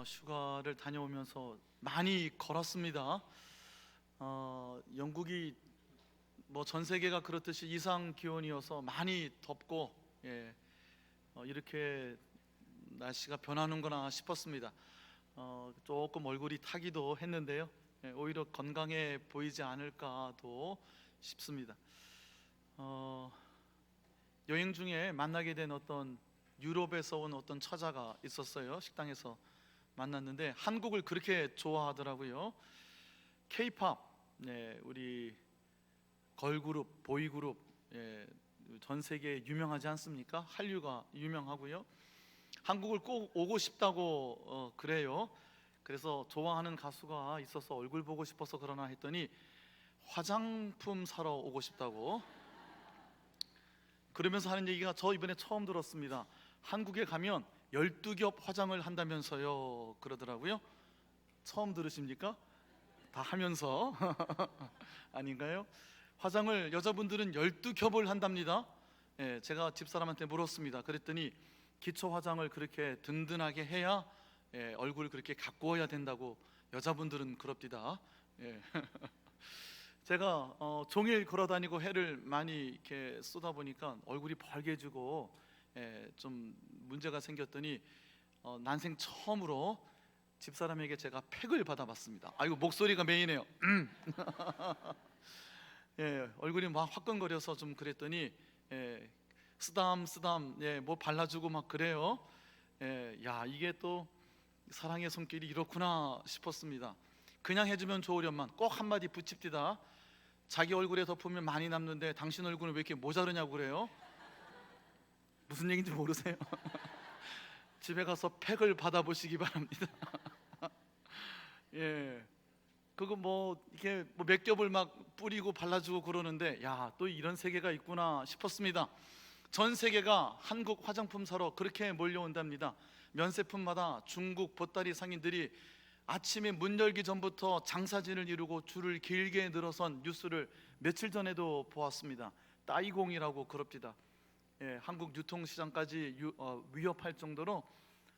휴가를 다녀오면서 많이 걸었습니다. 영국이 뭐 전 세계가 그렇듯이 이상 기온이어서 많이 덥고, 이렇게 날씨가 변하는구나 싶었습니다. 조금 얼굴이 타기도 했는데요. 오히려 건강해 보이지 않을까도 싶습니다. 여행 중에 만나게 된 어떤 유럽에서 온 어떤 처자가 있었어요. 식당에서 만났는데 한국을 그렇게 좋아하더라고요. K-팝, 우리 걸그룹, 보이그룹, 전 세계에 유명하지 않습니까? 한류가 유명하고요. 한국을 꼭 오고 싶다고 그래요. 그래서 좋아하는 가수가 있어서 얼굴 보고 싶어서 그러나 했더니 화장품 사러 오고 싶다고 그러면서 하는 얘기가 저 이번에 처음 들었습니다. 한국에 가면 12겹 화장을 한다면서요 그러더라고요. 처음 들으십니까? 다 하면서 아닌가요? 화장을 여자분들은 12겹을 한답니다. 제가 집사람한테 물었습니다. 그랬더니 기초 화장을 그렇게 든든하게 해야 얼굴 그렇게 가꾸어야 된다고 여자분들은 그럽디다. 제가 종일 걸어다니고 해를 많이 이렇게 쏘다 보니까 얼굴이 벌개지고 좀 문제가 생겼더니 난생 처음으로 집사람에게 제가 팩을 받아봤습니다. 아이고 목소리가 메이네요. 얼굴이 막 화끈거려서 좀 그랬더니 쓰담 뭐 발라주고 막 그래요. 야, 이게 또 사랑의 손길이 이렇구나 싶었습니다. 그냥 해주면 좋으련만 꼭 한마디 붙입디다. 자기 얼굴에 덮으면 많이 남는데 당신 얼굴은 왜 이렇게 모자르냐고 그래요. 무슨 얘기인지 모르세요? 집에 가서 팩을 받아보시기 바랍니다. 그거 뭐 이렇게 몇 겹을 막 뿌리고 발라주고 그러는데 야, 또 이런 세계가 있구나 싶었습니다. 전 세계가 한국 화장품 사러 그렇게 몰려온답니다. 면세품마다 중국 보따리 상인들이 아침에 문 열기 전부터 장사진을 이루고 줄을 길게 늘어선 뉴스를 며칠 전에도 보았습니다. 따이공이라고 그럽디다. 한국 유통시장까지 위협할 정도로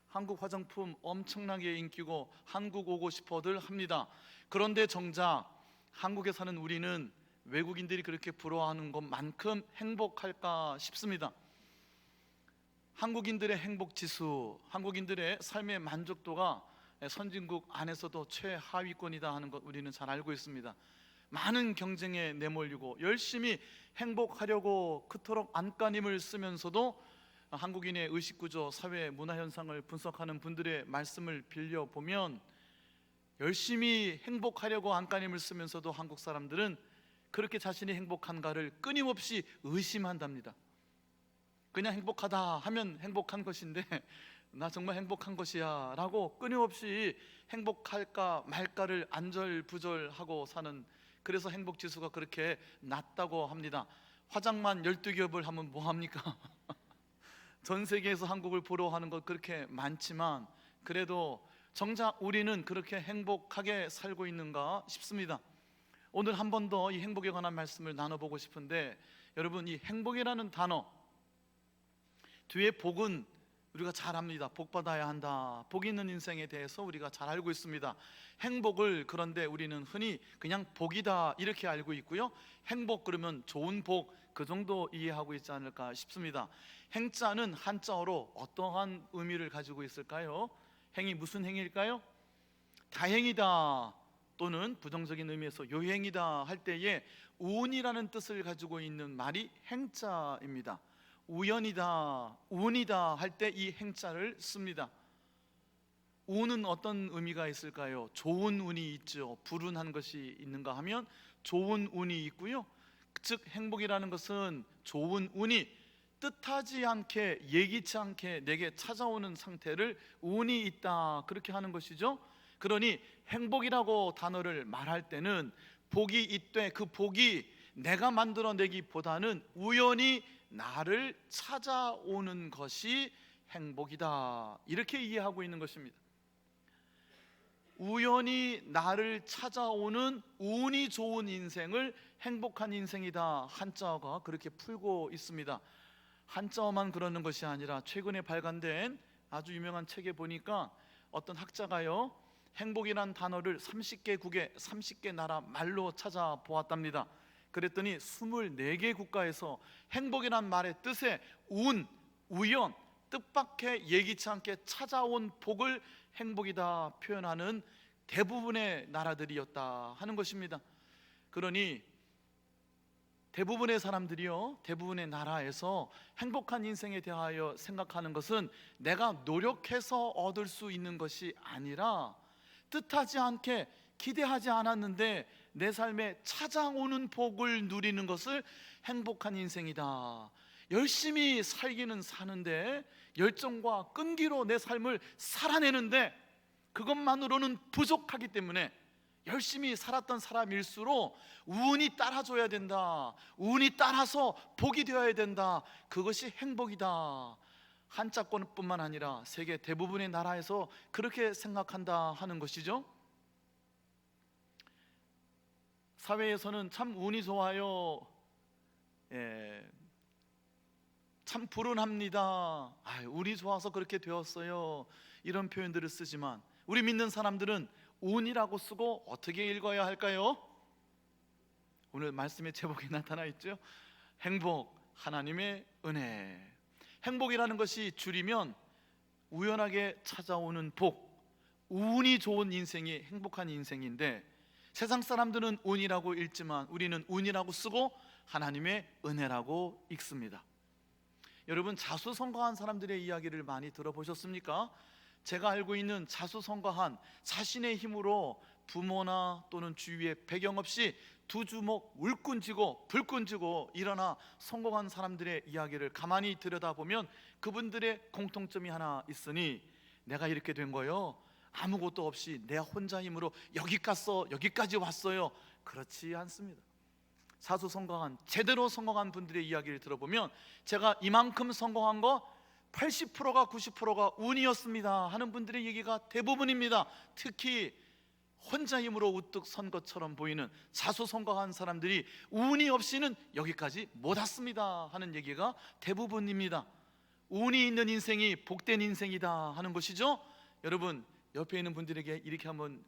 한국 화장품 엄청나게 인기고 한국 오고 싶어들 합니다. 그런데 정작 한국에 사는 우리는 외국인들이 그렇게 부러워하는 것만큼 행복할까 싶습니다. 한국인들의 행복지수, 한국인들의 삶의 만족도가 선진국 안에서도 최하위권이다 하는 것 우리는 잘 알고 있습니다. 많은 경쟁에 내몰리고 열심히 행복하려고 그토록 안간힘을 쓰면서도 한국인의 의식구조, 사회, 문화현상을 분석하는 분들의 말씀을 빌려보면 열심히 행복하려고 안간힘을 쓰면서도 한국 사람들은 그렇게 자신이 행복한가를 끊임없이 의심한답니다. 그냥 행복하다 하면 행복한 것인데 나 정말 행복한 것이야 라고 끊임없이 행복할까 말까를 안절부절하고 사는, 그래서 행복지수가 그렇게 낮다고 합니다. 화장만 12겹을 하면 뭐합니까? 전 세계에서 한국을 부러워하는 것 그렇게 많지만 그래도 정작 우리는 그렇게 행복하게 살고 있는가 싶습니다. 오늘 한 번 더 이 행복에 관한 말씀을 나눠보고 싶은데, 여러분, 이 행복이라는 단어 뒤에 복은 우리가 잘 압니다. 복 받아야 한다. 복 있는 인생에 대해서 우리가 잘 알고 있습니다. 행복을 그런데 우리는 흔히 그냥 복이다 이렇게 알고 있고요. 행복 그러면 좋은 복, 그 정도 이해하고 있지 않을까 싶습니다. 행자는 한자어로 어떠한 의미를 가지고 있을까요? 행이 무슨 행일까요? 다행이다 또는 부정적인 의미에서 요행이다 할 때에 운이라는 뜻을 가지고 있는 말이 행자입니다. 우연이다, 운이다 할 때 이 행자를 씁니다. 운은 어떤 의미가 있을까요? 좋은 운이 있죠. 불운한 것이 있는가 하면 좋은 운이 있고요. 즉 행복이라는 것은 좋은 운이 뜻하지 않게, 예기치 않게 내게 찾아오는 상태를 운이 있다 그렇게 하는 것이죠. 그러니 행복이라고 단어를 말할 때는 복이 있되 그 복이 내가 만들어내기보다는 우연히 나를 찾아오는 것이 행복이다 이렇게 이해하고 있는 것입니다. 우연히 나를 찾아오는 운이 좋은 인생을 행복한 인생이다, 한자어가 그렇게 풀고 있습니다. 한자어만 그러는 것이 아니라 최근에 발간된 아주 유명한 책에 보니까 어떤 학자가요, 행복이란 단어를 30개국의 30개 나라 말로 찾아보았답니다. 그랬더니 24개 국가에서 행복이란 말의 뜻에 운, 우연, 뜻밖의 예기치 않게 찾아온 복을 행복이다 표현하는 대부분의 나라들이었다 하는 것입니다. 그러니 대부분의 사람들이요, 대부분의 나라에서 행복한 인생에 대하여 생각하는 것은 내가 노력해서 얻을 수 있는 것이 아니라 뜻하지 않게 기대하지 않았는데 내 삶에 찾아오는 복을 누리는 것을 행복한 인생이다. 열심히 살기는 사는데 열정과 끈기로 내 삶을 살아내는데 그것만으로는 부족하기 때문에 열심히 살았던 사람일수록 운이 따라줘야 된다, 운이 따라서 복이 되어야 된다, 그것이 행복이다. 한자권뿐만 아니라 세계 대부분의 나라에서 그렇게 생각한다 하는 것이죠. 사회에서는 참 운이 좋아요, 참 불운합니다, 운이 좋아서 그렇게 되었어요, 이런 표현들을 쓰지만 우리 믿는 사람들은 운이라고 쓰고 어떻게 읽어야 할까요? 오늘 말씀의 제목에 나타나 있죠. 행복, 하나님의 은혜. 행복이라는 것이 줄이면 우연하게 찾아오는 복, 운이 좋은 인생이 행복한 인생인데 세상 사람들은 운이라고 읽지만 우리는 운이라고 쓰고 하나님의 은혜라고 읽습니다. 여러분, 자수성가한 사람들의 이야기를 많이 들어보셨습니까? 제가 알고 있는 자수성가한, 자신의 힘으로 부모나 또는 주위의 배경 없이 두 주먹 울끈 쥐고 불끈 쥐고 일어나 성공한 사람들의 이야기를 가만히 들여다보면 그분들의 공통점이 하나 있으니, 내가 이렇게 된 거요, 아무것도 없이 내 혼자 힘으로 여기까지 왔어요, 그렇지 않습니다. 자수성가한, 제대로 성공한 분들의 이야기를 들어보면 제가 이만큼 성공한 거 80%가 90%가 운이었습니다 하는 분들의 얘기가 대부분입니다. 특히 혼자 힘으로 우뚝 선 것처럼 보이는 자수성가한 사람들이 운이 없이는 여기까지 못 왔습니다 하는 얘기가 대부분입니다. 운이 있는 인생이 복된 인생이다 하는 것이죠. 여러분, 옆에 있는 분들에게 이렇게 한번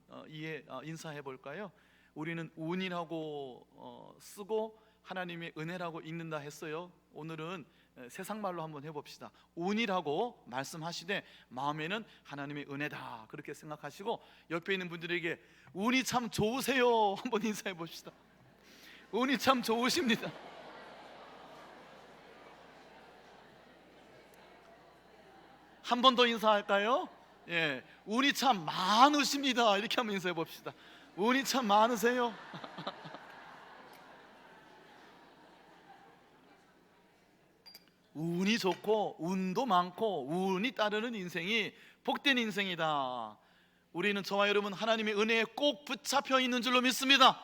인사해 볼까요? 우리는 운이라고 쓰고 하나님의 은혜라고 읽는다 했어요. 오늘은 세상 말로 한번 해봅시다. 운이라고 말씀하시되 마음에는 하나님의 은혜다, 그렇게 생각하시고 옆에 있는 분들에게 운이 참 좋으세요 한번 인사해 봅시다. 운이 참 좋으십니다. 한 번 더 인사할까요? 운이 참 많으십니다, 이렇게 한번 인사해 봅시다. 운이 참 많으세요. 운이 좋고 운도 많고 운이 따르는 인생이 복된 인생이다. 우리는, 저와 여러분, 하나님의 은혜에 꼭 붙잡혀 있는 줄로 믿습니다.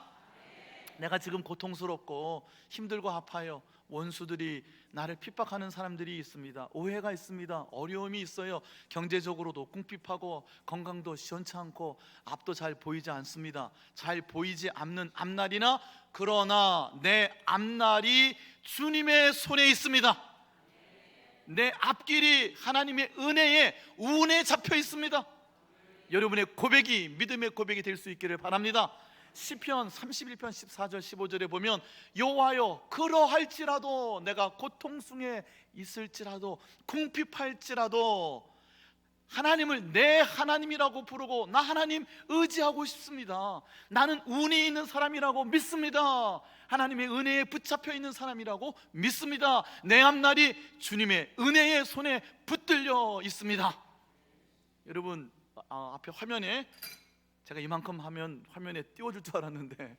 내가 지금 고통스럽고 힘들고 아파요. 원수들이 나를 핍박하는 사람들이 있습니다. 오해가 있습니다. 어려움이 있어요. 경제적으로도 궁핍하고 건강도 시원치 않고 앞도 잘 보이지 않습니다. 잘 보이지 않는 앞날이나, 그러나 내 앞날이 주님의 손에 있습니다. 내 앞길이 하나님의 은혜에, 운에 잡혀 있습니다. 여러분의 고백이 믿음의 고백이 될 수 있기를 바랍니다. 시편 31편 14절 15절에 보면 여호와여, 그러할지라도, 내가 고통 중에 있을지라도, 궁핍할지라도 하나님을 내 하나님이라고 부르고 나 하나님 의지하고 싶습니다. 나는 운이 있는 사람이라고 믿습니다. 하나님의 은혜에 붙잡혀 있는 사람이라고 믿습니다. 내 앞날이 주님의 은혜의 손에 붙들려 있습니다. 여러분, 앞에 화면에 제가 이만큼 하면 화면에 띄워줄 줄 알았는데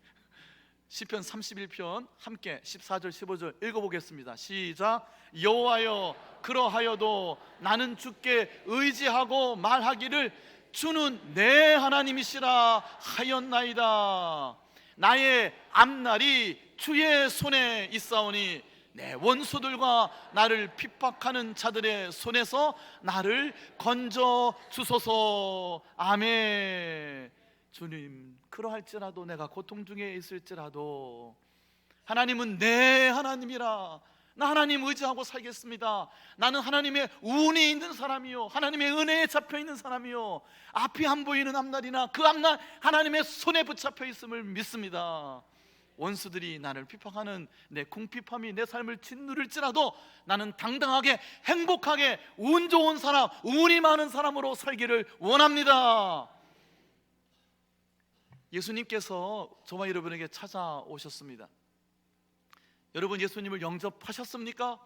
시편 31편 함께 14절 15절 읽어보겠습니다. 시작. 여호와여, 그러하여도 나는 주께 의지하고 말하기를 주는 내 하나님이시라 하였나이다. 나의 앞날이 주의 손에 있사오니 내 원수들과 나를 핍박하는 자들의 손에서 나를 건져 주소서. 아멘. 주님, 그러할지라도, 내가 고통 중에 있을지라도 하나님은 내 하나님이라, 나 하나님 의지하고 살겠습니다. 나는 하나님의 운이 있는 사람이요, 하나님의 은혜에 잡혀있는 사람이요, 앞이 안 보이는 앞날이나 그 앞날 하나님의 손에 붙잡혀 있음을 믿습니다. 원수들이 나를 비판하는 내 궁핍함이 내 삶을 짓누를지라도 나는 당당하게 행복하게 운 좋은 사람, 운이 많은 사람으로 살기를 원합니다. 예수님께서 저와 여러분에게 찾아오셨습니다. 여러분, 예수님을 영접하셨습니까?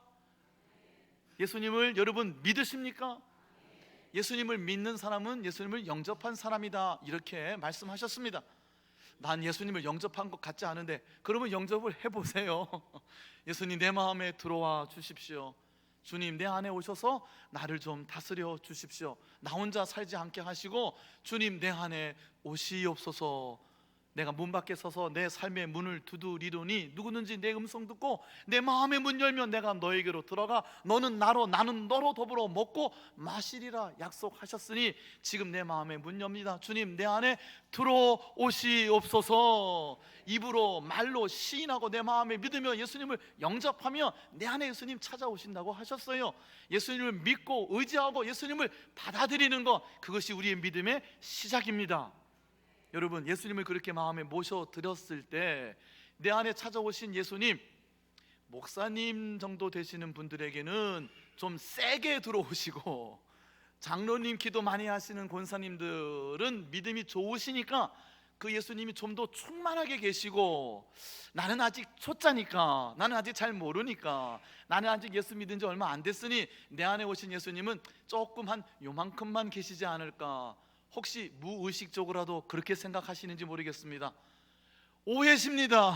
예수님을 여러분 믿으십니까? 예수님을 믿는 사람은 예수님을 영접한 사람이다, 이렇게 말씀하셨습니다. 난 예수님을 영접한 것 같지 않은데, 그러면 영접을 해보세요. 예수님, 내 마음에 들어와 주십시오. 주님, 내 안에 오셔서 나를 좀 다스려 주십시오. 나 혼자 살지 않게 하시고 주님, 내 안에 오시옵소서. 내가 문 밖에 서서 내 삶의 문을 두드리더니 누구든지 내 음성 듣고 내 마음의 문 열면 내가 너에게로 들어가 너는 나로 나는 너로 더불어 먹고 마시리라 약속하셨으니 지금 내 마음의 문 엽니다. 주님, 내 안에 들어오시옵소서. 입으로 말로 시인하고 내 마음에 믿으며 예수님을 영접하며 내 안에 예수님 찾아오신다고 하셨어요. 예수님을 믿고 의지하고 예수님을 받아들이는 것, 그것이 우리의 믿음의 시작입니다. 여러분, 예수님을 그렇게 마음에 모셔드렸을 때 내 안에 찾아오신 예수님, 목사님 정도 되시는 분들에게는 좀 세게 들어오시고, 장로님 기도 많이 하시는 권사님들은 믿음이 좋으시니까 그 예수님이 좀 더 충만하게 계시고, 나는 아직 초짜니까, 나는 아직 잘 모르니까, 나는 아직 예수 믿은 지 얼마 안 됐으니 내 안에 오신 예수님은 조금 한 요만큼만 계시지 않을까, 혹시 무의식적으로라도 그렇게 생각하시는지 모르겠습니다. 오해십니다.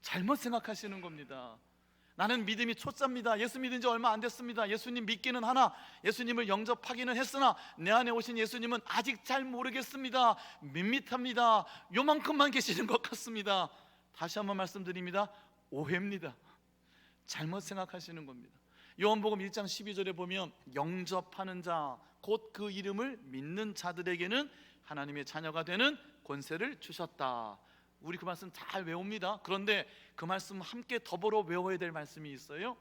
잘못 생각하시는 겁니다. 나는 믿음이 초짜입니다. 예수 믿은 지 얼마 안 됐습니다. 예수님 믿기는 하나, 예수님을 영접하기는 했으나 내 안에 오신 예수님은 아직 잘 모르겠습니다. 밋밋합니다. 요만큼만 계시는 것 같습니다. 다시 한번 말씀드립니다. 오해입니다. 잘못 생각하시는 겁니다. 요한복음 1장 12절에 보면 영접하는 자, 곧 그 이름을 믿는 자들에게는 하나님의 자녀가 되는 권세를 주셨다. 우리 그 말씀 잘 외웁니다. 그런데 그 말씀 함께 더불어 외워야 될 말씀이 있어요.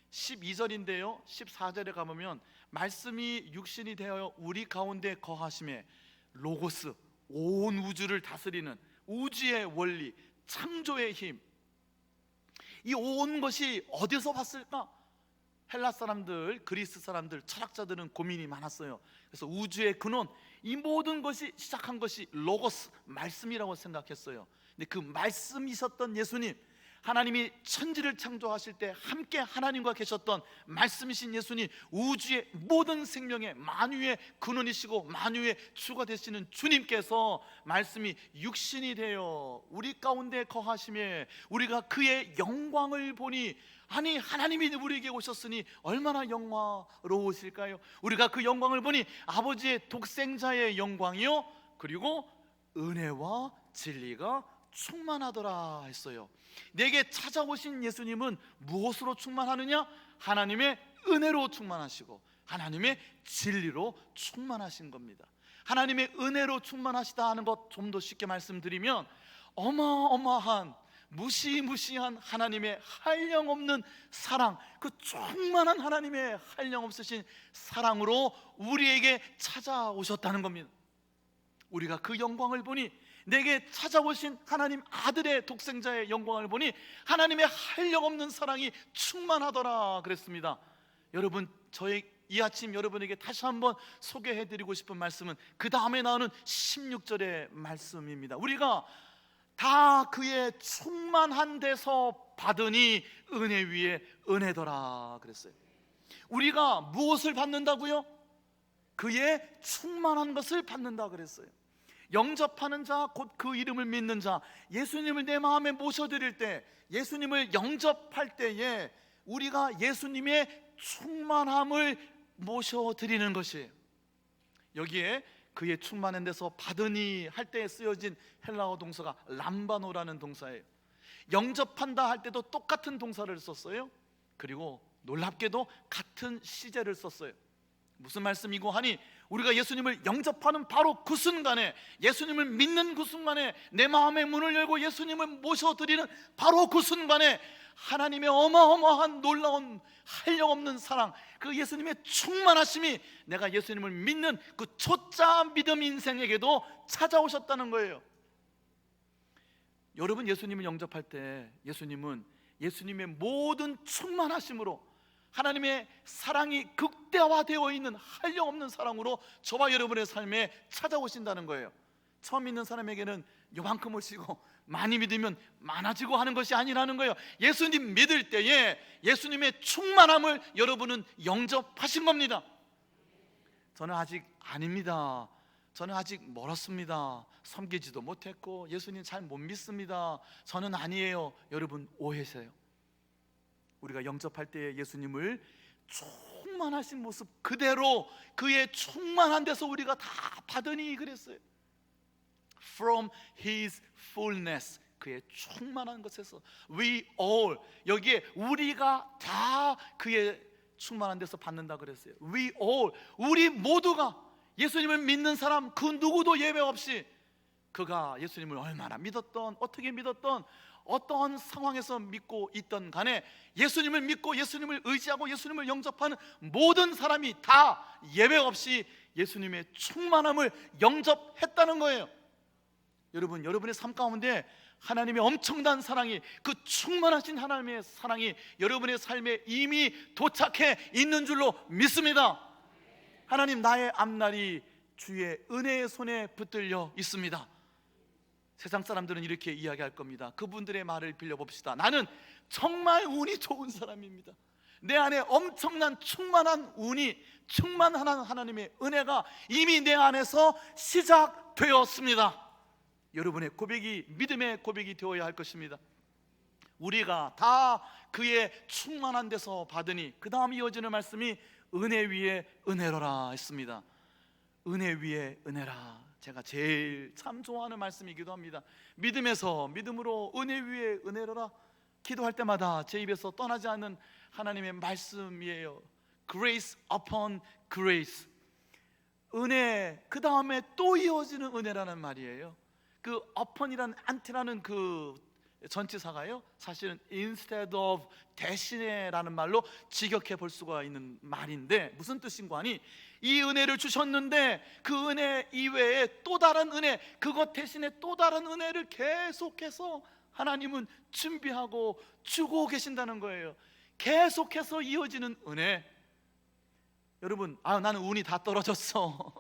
12절인데요 14절에 가보면 말씀이 육신이 되어 우리 가운데 거하심에, 로고스, 온 우주를 다스리는 우주의 원리, 창조의 힘, 이 온 것이 어디서 왔을까? 헬라 사람들, 그리스 사람들, 철학자들은 고민이 많았어요. 그래서 우주의 근원, 이 모든 것이 시작한 것이 로고스, 말씀이라고 생각했어요. 근데 그 말씀이셨던 예수님, 하나님이 천지를 창조하실 때 함께 하나님과 계셨던 말씀이신 예수님, 우주의 모든 생명의 만유의 근원이시고 만유의 주가 되시는 주님께서 말씀이 육신이 되어 우리 가운데 거하심에 우리가 그의 영광을 보니, 아니 하나님이 우리에게 오셨으니 얼마나 영광로우실까요? 우리가 그 영광을 보니 아버지의 독생자의 영광이요, 그리고 은혜와 진리가 충만하더라 했어요. 내게 찾아오신 예수님은 무엇으로 충만하느냐? 하나님의 은혜로 충만하시고 하나님의 진리로 충만하신 겁니다. 하나님의 은혜로 충만하시다 하는 것 좀 더 쉽게 말씀드리면, 어마어마한 무시무시한 하나님의 한량없는 사랑, 그 충만한 하나님의 한량없으신 사랑으로 우리에게 찾아오셨다는 겁니다. 우리가 그 영광을 보니, 내게 찾아오신 하나님 아들의 독생자의 영광을 보니 하나님의 한량없는 사랑이 충만하더라 그랬습니다. 여러분, 저희 이 아침 여러분에게 다시 한번 소개해드리고 싶은 말씀은 그 다음에 나오는 16절의 말씀입니다. 우리가 다 그의 충만한 데서 받으니 은혜 위에 은혜더라 그랬어요. 우리가 무엇을 받는다고요? 그의 충만한 것을 받는다 그랬어요. 영접하는 자, 곧 그 이름을 믿는 자, 예수님을 내 마음에 모셔드릴 때, 예수님을 영접할 때에 우리가 예수님의 충만함을 모셔드리는 것이에요. 여기에 그의 충만한 데서 받으니 할 때에 쓰여진 헬라어 동사가 람바노라는 동사예요. 영접한다 할 때도 똑같은 동사를 썼어요. 그리고 놀랍게도 같은 시제를 썼어요. 무슨 말씀이고 하니, 우리가 예수님을 영접하는 바로 그 순간에, 예수님을 믿는 그 순간에, 내 마음의 문을 열고 예수님을 모셔드리는 바로 그 순간에 하나님의 어마어마한 놀라운 한량없는 사랑, 그 예수님의 충만하심이 내가 예수님을 믿는 그 초짜 믿음 인생에게도 찾아오셨다는 거예요. 여러분, 예수님을 영접할 때 예수님은 예수님의 모든 충만하심으로, 하나님의 사랑이 극대화되어 있는 한량없는 사랑으로 저와 여러분의 삶에 찾아오신다는 거예요. 처음 믿는 사람에게는 요만큼 오시고 많이 믿으면 많아지고 하는 것이 아니라는 거예요. 예수님 믿을 때에 예수님의 충만함을 여러분은 영접하신 겁니다. 저는 아직 아닙니다. 저는 아직 멀었습니다. 섬기지도 못했고 예수님 잘 못 믿습니다. 저는 아니에요. 여러분, 오해세요. 우리가 영접할 때 예수님을 충만하신 모습 그대로, 그의 충만한 데서 우리가 다 받으니 그랬어요. From His fullness, 그의 충만한 것에서, we all, 여기에 우리가 다 그의 충만한 데서 받는다 그랬어요. We all, 우리 모두가, 예수님을 믿는 사람 그 누구도 예외 없이, 그가 예수님을 얼마나 믿었던, 어떻게 믿었던, 어떠한 상황에서 믿고 있던 간에 예수님을 믿고 예수님을 의지하고 예수님을 영접하는 모든 사람이 다 예외 없이 예수님의 충만함을 영접했다는 거예요. 여러분, 여러분의 삶 가운데 하나님의 엄청난 사랑이, 그 충만하신 하나님의 사랑이 여러분의 삶에 이미 도착해 있는 줄로 믿습니다. 하나님, 나의 앞날이 주의 은혜의 손에 붙들려 있습니다. 세상 사람들은 이렇게 이야기할 겁니다. 그분들의 말을 빌려봅시다. 나는 정말 운이 좋은 사람입니다. 내 안에 엄청난 충만한 운이, 충만한 하나님의 은혜가 이미 내 안에서 시작되었습니다. 여러분의 고백이 믿음의 고백이 되어야 할 것입니다. 우리가 다 그의 충만한 데서 받으니, 그 다음 이어지는 말씀이 은혜 위에 은혜로라 했습니다. 은혜 위에 은혜라, 제가 제일 참 좋아하는 말씀이기도 합니다. 믿음에서 믿음으로 은혜 위에 은혜로라, 기도할 때마다 제 입에서 떠나지 않는 하나님의 말씀이에요. Grace upon grace, 은혜 그 다음에 또 이어지는 은혜라는 말이에요. 그 upon이라는 anti라는 그 전치사가요, 사실은 instead of, 대신에라는 말로 직역해 볼 수가 있는 말인데, 무슨 뜻인가 하니, 이 은혜를 주셨는데 그 은혜 이외에 또 다른 은혜, 그것 대신에 또 다른 은혜를 계속해서 하나님은 준비하고 주고 계신다는 거예요. 계속해서 이어지는 은혜. 여러분, 나는 운이 다 떨어졌어,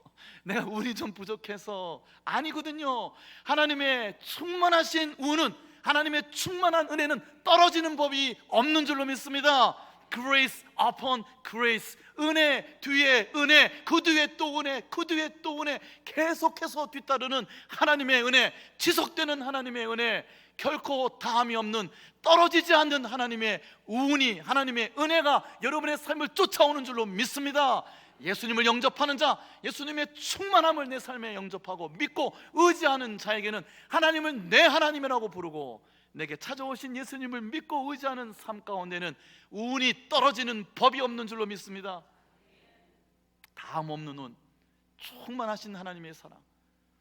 내가 운이 좀 부족해서, 아니거든요. 하나님의 충만하신 운은, 하나님의 충만한 은혜는 떨어지는 법이 없는 줄로 믿습니다. Grace upon grace, 은혜 뒤에 은혜, 그 뒤에 또 은혜, 그 뒤에 또 은혜, 계속해서 뒤따르는 하나님의 은혜, 지속되는 하나님의 은혜, 결코 다함이 없는, 떨어지지 않는 하나님의 운이, 하나님의 은혜가 여러분의 삶을 쫓아오는 줄로 믿습니다. 예수님을 영접하는 자, 예수님의 충만함을 내 삶에 영접하고 믿고 의지하는 자에게는 하나님을 내 하나님이라고 부르고, 내게 찾아오신 예수님을 믿고 의지하는 삶 가운데는 운이 떨어지는 법이 없는 줄로 믿습니다. 다함 없는 운, 충만하신 하나님의 사랑,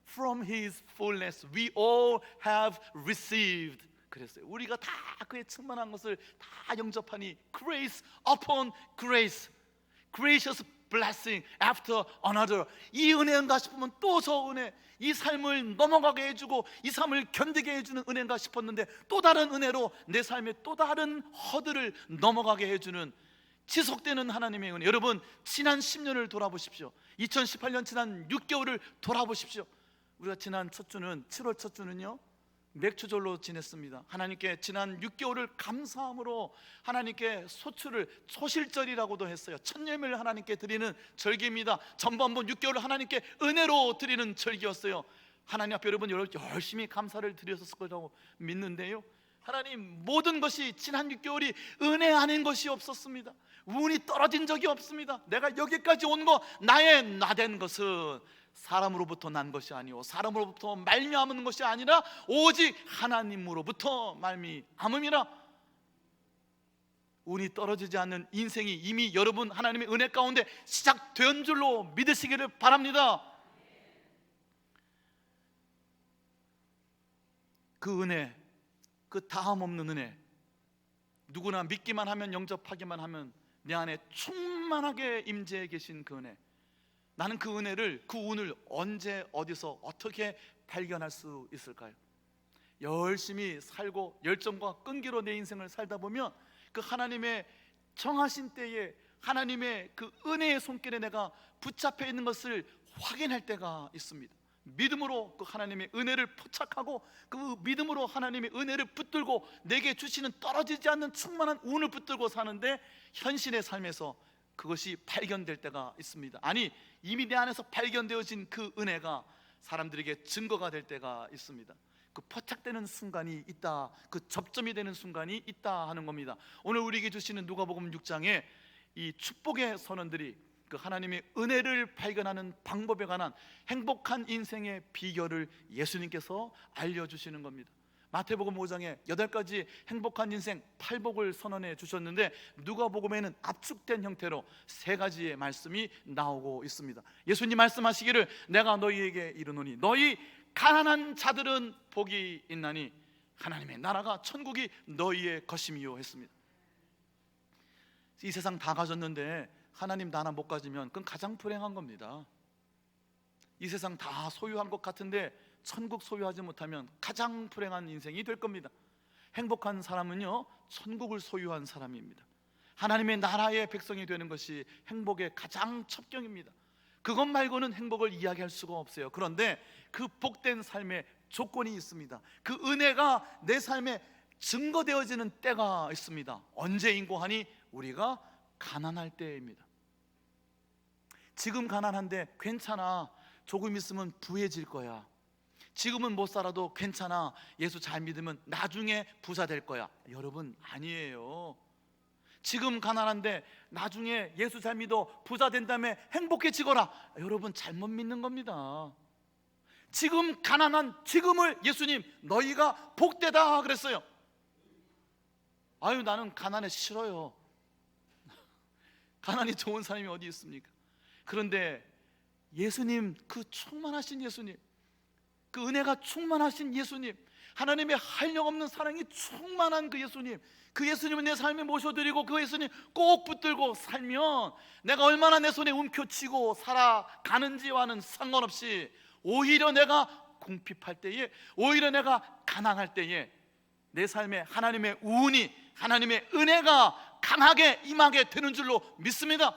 From His fullness we all have received, 그랬어요. 우리가 다 그의 충만한 것을 다 영접하니, Grace upon grace, gracious blessing after another, 이 은혜인가 싶으면 또 저 은혜, 이 삶을 넘어가게 해주고 이 삶을 견디게 해주는 은혜인가 싶었는데 또 다른 은혜로 내 삶의 또 다른 허들을 넘어가게 해주는 지속되는 하나님의 은혜. 여러분, 지난 10년을 돌아보십시오. 2018년 지난 6개월을 돌아보십시오. 우리가 지난 첫 주는, 7월 첫 주는요, 맥주절로 지냈습니다. 하나님께 지난 6개월을 감사함으로 하나님께 소출을, 소실절이라고도 했어요. 첫 예물을 하나님께 드리는 절기입니다. 전반부 6개월을 하나님께 은혜로 드리는 절기였어요. 하나님 앞에 여러분 열심히 감사를 드렸을 거라고 믿는데요, 하나님, 모든 것이 지난 6개월이 은혜 아닌 것이 없었습니다. 운이 떨어진 적이 없습니다. 내가 여기까지 온 거, 나의 나된 것은 사람으로부터 난 것이 아니오, 사람으로부터 말미암은 것이 아니라 오직 하나님으로부터 말미암음이라. 운이 떨어지지 않는 인생이 이미 여러분 하나님의 은혜 가운데 시작된 줄로 믿으시기를 바랍니다. 그 은혜, 그 다함 없는 은혜, 누구나 믿기만 하면, 영접하기만 하면 내 안에 충만하게 임재해 계신 그 은혜, 나는 그 은혜를, 그 운을 언제 어디서 어떻게 발견할 수 있을까요? 열심히 살고 열정과 끈기로 내 인생을 살다 보면 그 하나님의 정하신 때에 하나님의 그 은혜의 손길에 내가 붙잡혀 있는 것을 확인할 때가 있습니다. 믿음으로 그 하나님의 은혜를 포착하고 그 믿음으로 하나님의 은혜를 붙들고 내게 주시는 떨어지지 않는 충만한 운을 붙들고 사는데 현실의 삶에서 그것이 발견될 때가 있습니다. 아니, 이미 내 안에서 발견되어진 그 은혜가 사람들에게 증거가 될 때가 있습니다. 그 포착되는 순간이 있다, 그 접점이 되는 순간이 있다 하는 겁니다. 오늘 우리에게 주시는 누가복음 6장에 이 축복의 선언들이 그 하나님의 은혜를 발견하는 방법에 관한 행복한 인생의 비결을 예수님께서 알려주시는 겁니다. 마태복음 5장에 8가지 행복한 인생 8복을 선언해 주셨는데 누가복음에는 압축된 형태로 3가지의 말씀이 나오고 있습니다. 예수님 말씀하시기를 내가 너희에게 이르노니 너희 가난한 자들은 복이 있나니 하나님의 나라가 천국이 너희의 것임이요 했습니다. 이 세상 다 가졌는데 하나님 나라 못 가지면 그건 가장 불행한 겁니다. 이 세상 다 소유한 것 같은데 천국 소유하지 못하면 가장 불행한 인생이 될 겁니다. 행복한 사람은요, 천국을 소유한 사람입니다. 하나님의 나라의 백성이 되는 것이 행복의 가장 첩경입니다. 그것 말고는 행복을 이야기할 수가 없어요. 그런데 그 복된 삶의 조건이 있습니다. 그 은혜가 내 삶에 증거되어지는 때가 있습니다. 언제인고 하니 우리가 가난할 때입니다. 지금 가난한데 괜찮아, 조금 있으면 부해질 거야. 지금은 못 살아도 괜찮아, 예수 잘 믿으면 나중에 부자 될 거야. 여러분, 아니에요. 지금 가난한데 나중에 예수 잘 믿어 부자 된 다음에 행복해지거라. 여러분, 잘못 믿는 겁니다. 지금 가난한 지금을 예수님 너희가 복되다 그랬어요. 아유, 나는 가난해 싫어요. 가난이 좋은 사람이 어디 있습니까? 그런데 예수님, 그 충만하신 예수님, 그 은혜가 충만하신 예수님, 하나님의 한량없는 사랑이 충만한 그 예수님, 그 예수님을 내 삶에 모셔드리고 그 예수님 꼭 붙들고 살면 내가 얼마나 내 손에 움켜쥐고 살아가는지와는 상관없이 오히려 내가 궁핍할 때에, 오히려 내가 가난할 때에 내 삶에 하나님의 운이, 하나님의 은혜가 강하게 임하게 되는 줄로 믿습니다.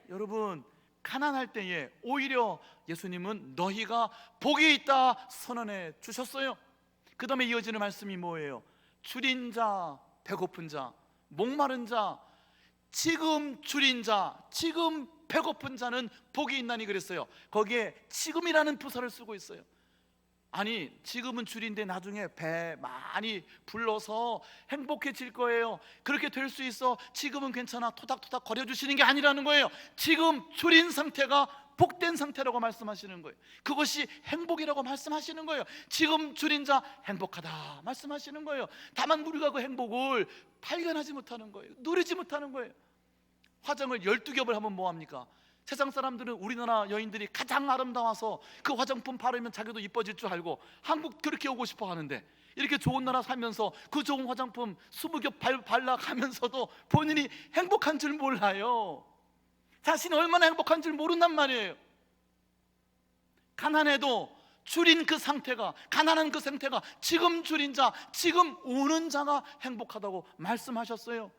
여러분, 가난할 때에 오히려 예수님은 너희가 복이 있다 선언해 주셨어요. 그 다음에 이어지는 말씀이 뭐예요? 줄인 자, 배고픈 자, 목마른 자, 지금 줄인 자, 지금 배고픈 자는 복이 있나니 그랬어요. 거기에 지금이라는 부사를 쓰고 있어요. 아니, 지금은 줄인데 나중에 배 많이 불러서 행복해질 거예요. 그렇게 될 수 있어. 지금은 괜찮아. 토닥토닥 거려주시는 게 아니라는 거예요. 지금 줄인 상태가 복된 상태라고 말씀하시는 거예요. 그것이 행복이라고 말씀하시는 거예요. 지금 줄인 자 행복하다 말씀하시는 거예요. 다만 우리가 그 행복을 발견하지 못하는 거예요. 누리지 못하는 거예요. 화장을 12겹을 하면 뭐합니까? 세상 사람들은 우리나라 여인들이 가장 아름다워서 그 화장품 바르면 자기도 이뻐질 줄 알고 한국 그렇게 오고 싶어 하는데, 이렇게 좋은 나라 살면서 그 좋은 화장품 20겹 발라가면서도 본인이 행복한 줄 몰라요. 자신이 얼마나 행복한 줄 모른단 말이에요. 가난해도 줄인 그 상태가, 가난한 그 상태가 지금 줄인 자, 지금 우는 자가 행복하다고 말씀하셨어요.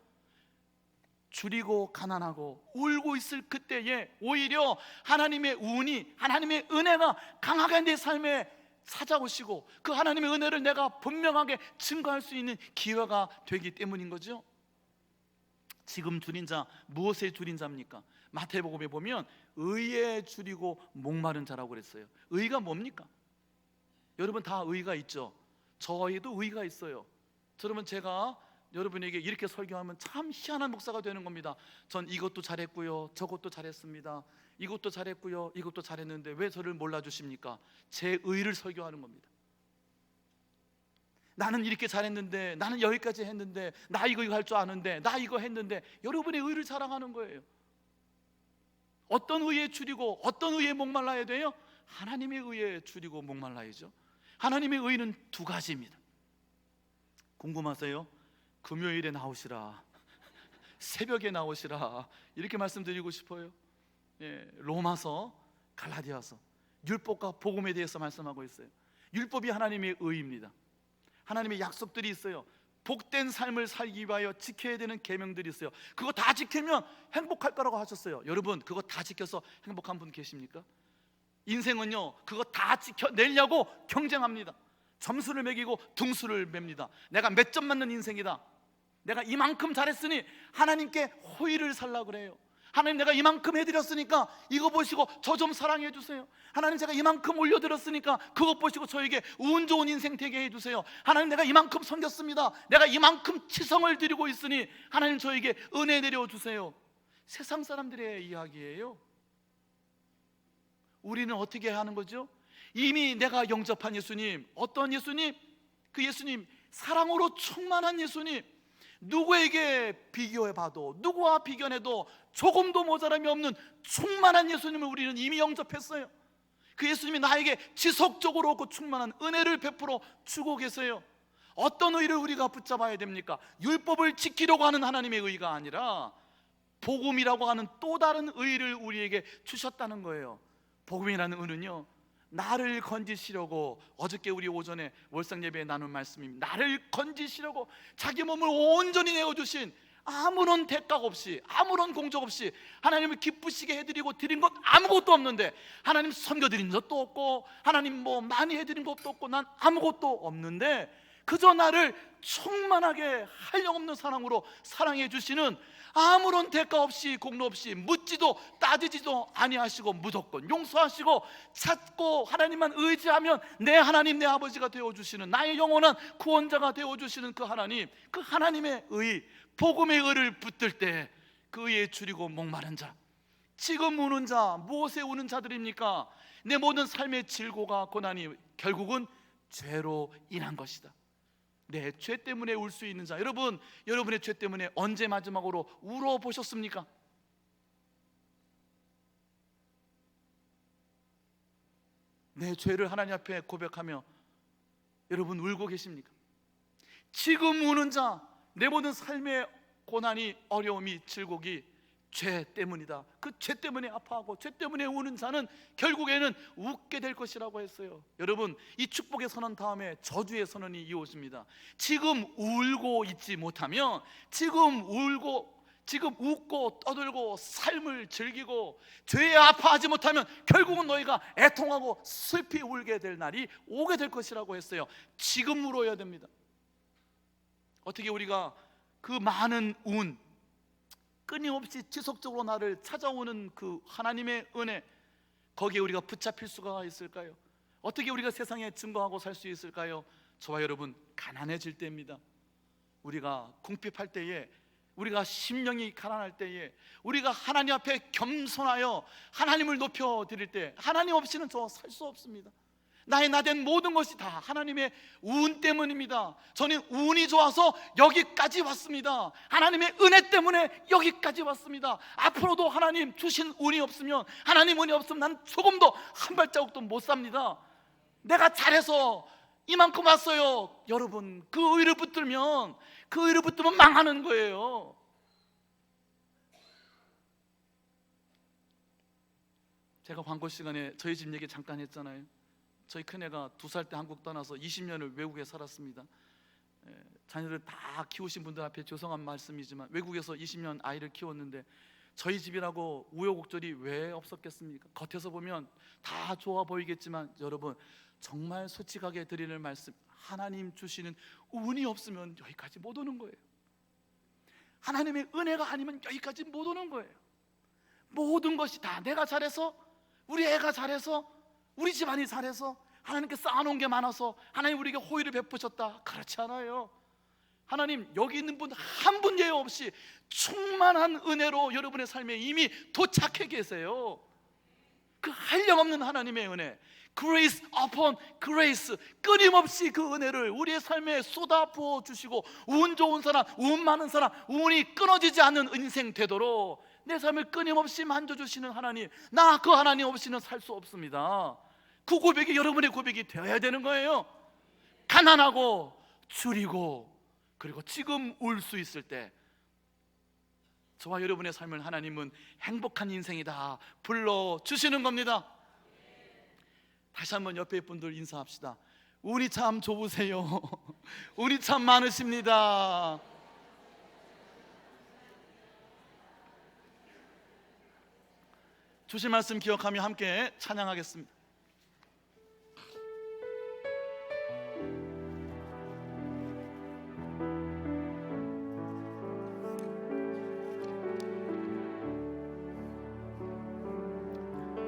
줄이고 가난하고 울고 있을 그때에 오히려 하나님의 운이, 하나님의 은혜가 강하게 내 삶에 찾아오시고 그 하나님의 은혜를 내가 분명하게 증거할 수 있는 기회가 되기 때문인 거죠. 지금 줄인 자, 무엇에 줄인 자입니까? 마태복음에 보면 의에 줄이고 목마른 자라고 그랬어요. 의가 뭡니까? 여러분 다 의가 있죠. 저희도 의가 있어요. 여러분, 제가 여러분에게 이렇게 설교하면 참 희한한 목사가 되는 겁니다. 전 이것도 잘했고요, 저것도 잘했습니다, 이것도 잘했고요, 이것도 잘했는데 왜 저를 몰라주십니까? 제 의를 설교하는 겁니다. 나는 이렇게 잘했는데, 나는 여기까지 했는데, 나 이거 할 줄 아는데, 나 이거 했는데, 여러분의 의를 자랑하는 거예요. 어떤 의에 줄이고 어떤 의에 목말라야 돼요? 하나님의 의에 줄이고 목말라야죠. 하나님의 의는 두 가지입니다. 궁금하세요? 금요일에 나오시라, 새벽에 나오시라, 이렇게 말씀드리고 싶어요. 로마서, 갈라디아서, 율법과 복음에 대해서 말씀하고 있어요. 율법이 하나님의 의입니다. 하나님의 약속들이 있어요. 복된 삶을 살기 위하여 지켜야 되는 계명들이 있어요. 그거 다 지키면 행복할 거라고 하셨어요. 여러분, 그거 다 지켜서 행복한 분 계십니까? 인생은요, 그거 다 지켜내려고 경쟁합니다. 점수를 매기고 등수를 맵니다. 내가 몇 점 맞는 인생이다, 내가 이만큼 잘했으니 하나님께 호의를 살라 그래요. 하나님, 내가 이만큼 해드렸으니까 이거 보시고 저 좀 사랑해 주세요. 하나님, 제가 이만큼 올려드렸으니까 그것 보시고 저에게 운 좋은 인생 되게 해주세요. 하나님, 내가 이만큼 섬겼습니다. 내가 이만큼 치성을 드리고 있으니 하나님, 저에게 은혜 내려주세요. 세상 사람들의 이야기예요. 우리는 어떻게 하는 거죠? 이미 내가 영접한 예수님, 어떤 예수님? 그 예수님, 사랑으로 충만한 예수님, 누구에게 비교해봐도, 누구와 비견해도 조금도 모자람이 없는 충만한 예수님을 우리는 이미 영접했어요. 그 예수님이 나에게 지속적으로 없고 충만한 은혜를 베풀어 주고 계세요. 어떤 의를 우리가 붙잡아야 됩니까? 율법을 지키려고 하는 하나님의 의가 아니라 복음이라고 하는 또 다른 의를 우리에게 주셨다는 거예요. 복음이라는 의는요, 나를 건지시려고, 어저께 우리 오전에 월상 예배에 나눈 말씀입니다. 나를 건지시려고 자기 몸을 온전히 내어주신, 아무런 대가 없이, 아무런 공적 없이 하나님을 기쁘시게 해드리고 드린 것 아무것도 없는데, 하나님 섬겨드린 것도 없고, 하나님 뭐 많이 해드린 것도 없고, 난 아무것도 없는데 그저 나를 충만하게 한량없는 사랑으로 사랑해 주시는, 아무런 대가 없이 공로 없이 묻지도 따지지도 아니하시고 무조건 용서하시고 찾고 하나님만 의지하면 내 하나님, 내 아버지가 되어주시는, 나의 영원한 구원자가 되어주시는 그 하나님, 그 하나님의 의, 복음의 의를 붙들 때 그 의에 줄이고 목마른 자, 지금 우는 자, 무엇에 우는 자들입니까? 내 모든 삶의 질고가 고난이 결국은 죄로 인한 것이다. 내 죄 때문에 울 수 있는 자, 여러분, 여러분의 죄 때문에 언제 마지막으로 울어보셨습니까? 내 죄를 하나님 앞에 고백하며 여러분 울고 계십니까? 지금 우는 자, 내 모든 삶의 고난이, 어려움이, 질곡이 죄 때문이다. 그 죄 때문에 아파하고 죄 때문에 우는 자는 결국에는 웃게 될 것이라고 했어요. 여러분, 이 축복의 선언 다음에 저주의 선언이 이어집니다. 지금 울고 있지 못하면, 지금 웃고 떠들고 삶을 즐기고 죄에 아파하지 못하면 결국은 너희가 애통하고 슬피 울게 될 날이 오게 될 것이라고 했어요. 지금 울어야 됩니다. 어떻게 우리가 그 많은 운, 끊임없이 지속적으로 나를 찾아오는 그 하나님의 은혜, 거기에 우리가 붙잡힐 수가 있을까요? 어떻게 우리가 세상에 증거하고 살 수 있을까요? 저와 여러분, 가난해질 때입니다. 우리가 궁핍할 때에, 우리가 심령이 가난할 때에, 우리가 하나님 앞에 겸손하여 하나님을 높여드릴 때, 하나님 없이는 저 살 수 없습니다. 나의 나된 모든 것이 다 하나님의 운 때문입니다. 저는 운이 좋아서 여기까지 왔습니다. 하나님의 은혜 때문에 여기까지 왔습니다. 앞으로도 하나님 주신 운이 없으면, 하나님 은혜 없으면 난 조금도 한 발자국도 못 삽니다. 내가 잘해서 이만큼 왔어요. 여러분, 그 의를 붙들면 망하는 거예요. 제가 광고 시간에 저희 집 얘기 잠깐 했잖아요. 저희 큰애가 2살 때 한국 떠나서 20년을 외국에 살았습니다. 자녀들 다 키우신 분들 앞에 죄송한 말씀이지만 외국에서 20년 아이를 키웠는데 저희 집이라고 우여곡절이 왜 없었겠습니까? 겉에서 보면 다 좋아 보이겠지만 여러분, 정말 솔직하게 드리는 말씀, 하나님 주시는 운이 없으면 여기까지 못 오는 거예요. 하나님의 은혜가 아니면 여기까지 못 오는 거예요. 모든 것이 다 내가 잘해서, 우리 애가 잘해서, 우리 집안이 잘해서, 하나님께 쌓아놓은 게 많아서 하나님 우리에게 호의를 베푸셨다, 그렇지 않아요. 하나님, 여기 있는 분 한 분 예외 없이 충만한 은혜로 여러분의 삶에 이미 도착해 계세요. 그 한량없는 하나님의 은혜, grace upon grace, 끊임없이 그 은혜를 우리의 삶에 쏟아 부어 주시고, 운 좋은 사람, 운 많은 사람, 운이 끊어지지 않는 인생 되도록 내 삶을 끊임없이 만져주시는 하나님, 나 그 하나님 없이는 살 수 없습니다. 그 고백이 여러분의 고백이 되어야 되는 거예요. 가난하고 줄이고, 그리고 지금 울 수 있을 때 저와 여러분의 삶을 하나님은 행복한 인생이다 불러주시는 겁니다. 다시 한번 옆에 분들 인사합시다. 운이 참 좋으세요. 운이 참 많으십니다. 주신 말씀 기억하며 함께 찬양하겠습니다.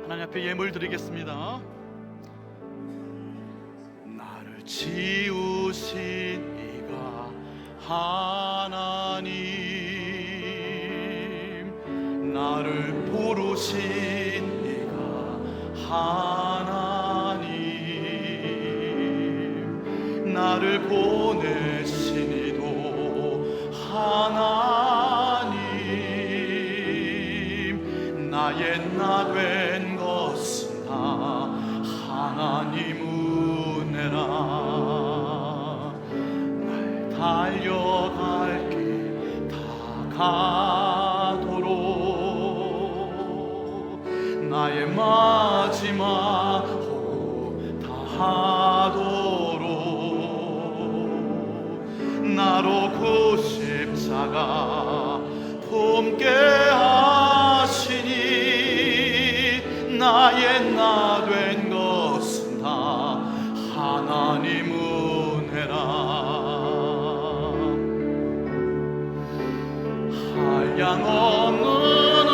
하나님 앞에 예물 드리겠습니다. 나를 지으신 이가 하나님, 나를 부르신 이가 하나님, 나를 보내신 이도 하나님, 나의 나 된 것은 다 하나님 은혜라. 날 달려갈 길 다가도록, 나의 마지막 호흡 다하도록, 나로 그 십자가 품게 하시니, 나의 나 된 것은 다 하나님 은혜라. 한량없는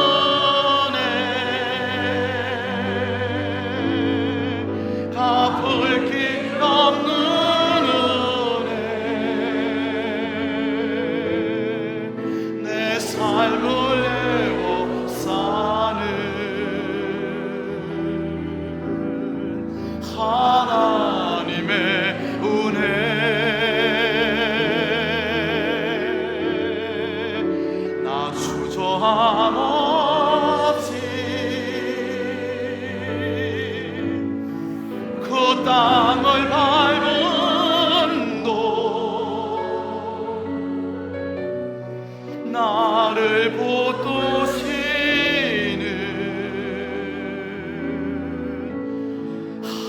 은혜, 갚을 길 없는 은혜, 내 삶을 내어 사는 하나님의 은혜, 나 주저함 없이 그 땅을 밟은 곳, 나를 붙드시는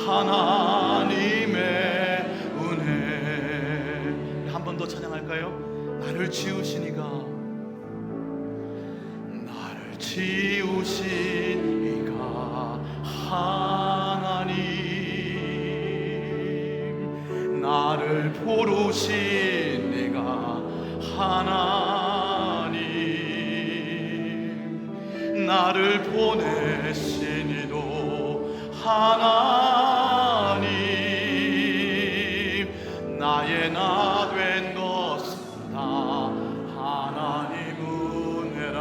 하나님의 은혜. 한 번 더 찬양할까요? 나를 지으신 이가, 나를 지으신 이가 하나님, 나를 부르신 이가 하나님, 나를 보내신 이도 하나님, 나의 나 된 것은 다 하나님 은혜라.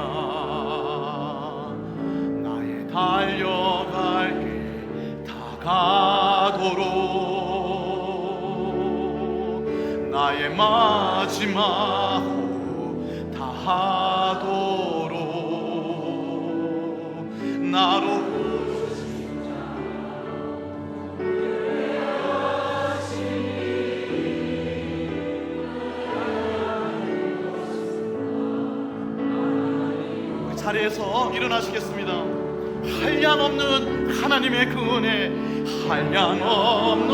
나의 달려갈 길 다가도록, 나의 마지막 호흡 다하도록, 나로 자리에서 일어나시겠습니다. 한량없는 하나님의 그 은혜, 한량없는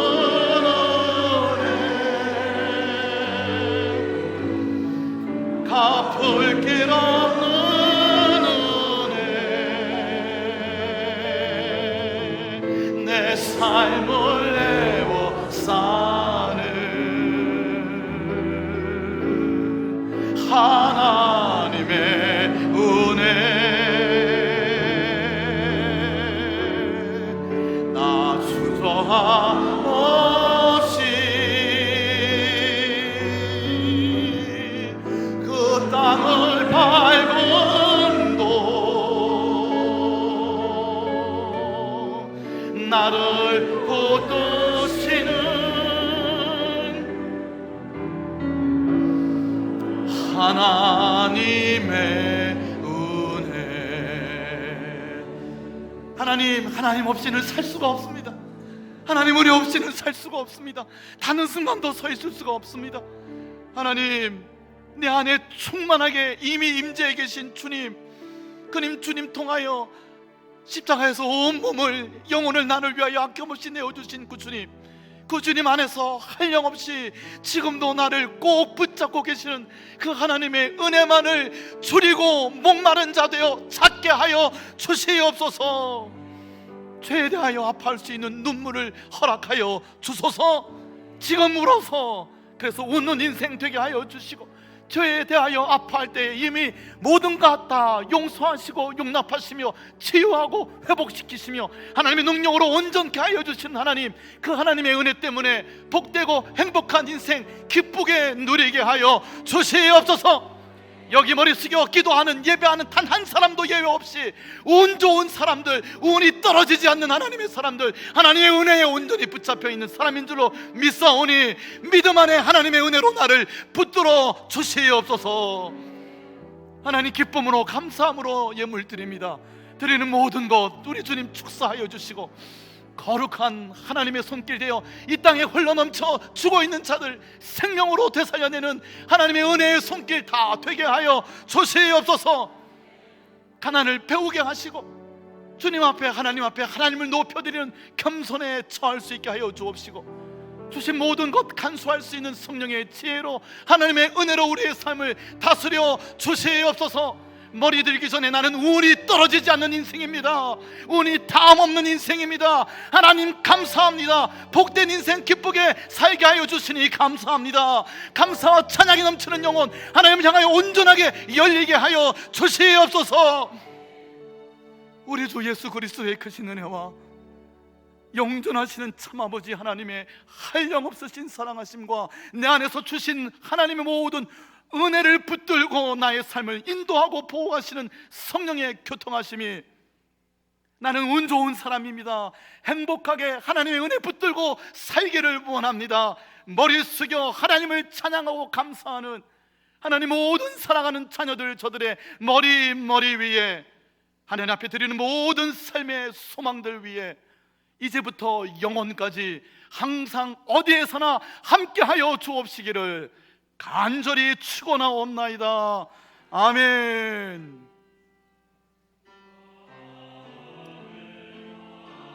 은혜, 갚을 길 없는 은혜, 내 삶을 내어 사는 하나님의 나 주저함 없이 그 땅을 밟은 곳, 나를 주님의 은혜. 하나님 없이는 살 수가 없습니다. 하나님 은혜 없이는 살 수가 없습니다. 단 한순간도 서 있을 수가 없습니다. 하나님, 내 안에 충만하게 이미 임재해 계신 주님, 주님 통하여 십자가에서 온몸을, 영혼을 나를 위하여 아낌없이 내어주신 그 주님 안에서 한량없이 지금도 나를 꼭 붙잡고 계시는 그 하나님의 은혜만을 줄이고 목마른 자 되어 찾게 하여 주시옵소서. 죄에 대하여 아파할 수 있는 눈물을 허락하여 주소서. 지금 울어서 그래서 웃는 인생 되게 하여 주시고, 죄에 대하여 아파할 때 이미 모든 것 다 용서하시고 용납하시며 치유하고 회복시키시며 하나님의 능력으로 온전케 하여 주신 하나님, 그 하나님의 은혜 때문에 복되고 행복한 인생 기쁘게 누리게 하여 주시옵소서. 여기 머리 숙여 기도하는, 예배하는 단 한 사람도 예외 없이 운 좋은 사람들, 운이 떨어지지 않는 하나님의 사람들, 하나님의 은혜에 온전히 붙잡혀 있는 사람인 줄로 믿사오니 믿음 안에 하나님의 은혜로 나를 붙들어 주시옵소서. 하나님, 기쁨으로 감사함으로 예물 드립니다. 드리는 모든 것 우리 주님 축사하여 주시고, 거룩한 하나님의 손길 되어 이 땅에 흘러넘쳐 죽어있는 자들 생명으로 되살려내는 하나님의 은혜의 손길 다 되게 하여 주시옵소서. 가난을 배우게 하시고 주님 앞에, 하나님 앞에 하나님을 높여드리는 겸손에 처할 수 있게 하여 주옵시고, 주신 모든 것 간수할 수 있는 성령의 지혜로 하나님의 은혜로 우리의 삶을 다스려 주시옵소서. 머리 들기 전에 나는 운이 떨어지지 않는 인생입니다. 운이 다음 없는 인생입니다. 하나님 감사합니다. 복된 인생 기쁘게 살게 하여 주시니 감사합니다. 감사와 찬양이 넘치는 영혼 하나님을 향하여 온전하게 열리게 하여 주시옵소서. 우리 주 예수 그리스도의 크신 은혜와 영존하시는 참아버지 하나님의 한량없으신 사랑하심과 내 안에서 주신 하나님의 모든 은혜를 붙들고 나의 삶을 인도하고 보호하시는 성령의 교통하심이, 나는 운 좋은 사람입니다. 행복하게 하나님의 은혜 붙들고 살기를 원합니다. 머리 숙여 하나님을 찬양하고 감사하는 하나님 모든 사랑하는 자녀들, 저들의 머리 위에 하나님 앞에 드리는 모든 삶의 소망들 위에 이제부터 영원까지 항상 어디에서나 함께하여 주옵시기를 간절히 축원하옵나이다. 아멘.